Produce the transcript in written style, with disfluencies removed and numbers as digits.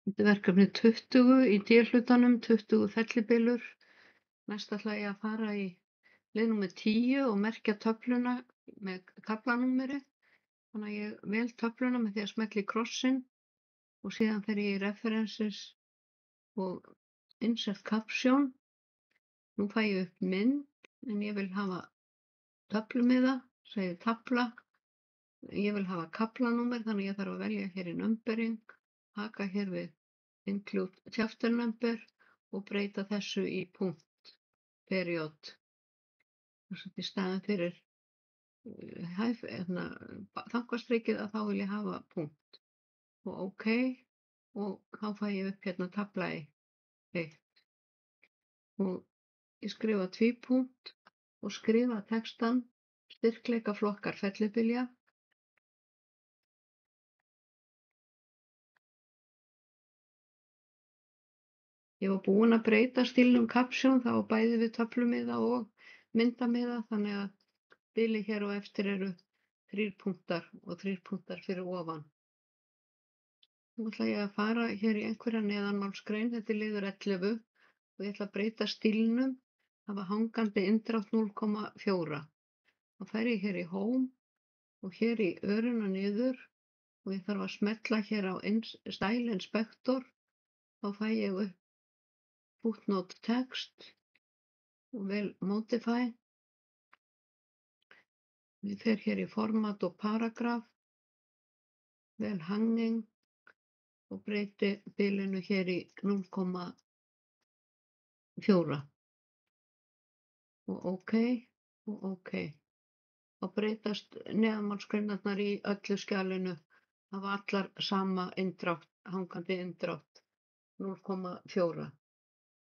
Þetta er verkefni 20 í D-hlutanum, 20 fellibylur. Næst ætla ég að fara í lið númer 10 og merkja töfluna með kaflanúmeri. Þannig að ég vel töfluna með því að smella í krossinn og síðan fer ég í references og insert caption. Nú fæ ég upp mynd en ég vil hafa töflumiða, segi tafla. Ég vil hafa kaflanúmer þannig að ég þarf að velja hér í numbering, haka hér við include chapter number og breyta þessu í punkt, period. Þess að í staðinn fyrir þankastrikið að þá vil ég hafa punkt og OK og þá fæ ég upp hérna tafla 1 og ég skrifa tvípunkt og skrifa textan styrkleikaflokkar fellibylja. Ég var búin að breyta stílnum caption, það var bæði við töflumiða og myndamiða þannig að bilið hér á eftir eru 3 punktar og 3 punktar fyrir ofan. Nú ætla ég að fara hér í einhverja neðanmálsgrein, þetta er liður 11 og ég ætla að breyta stílnum, hafa hangandi inndrátt 0,4. Þá fer ég hér í home og hér í öruna niður og ég þarf að smetla hér á style inspector, þá fæ ég upp footnote text og vel modify. Ég fer hér í format og paragraf, vel hanging og breyti bilinu hér í 0,4 og OK og OK. Þá breytast neðanmálsgreinarnar í öllu skjalinu, hafa allar sama inndrátt, hangandi inndrátt 0,4.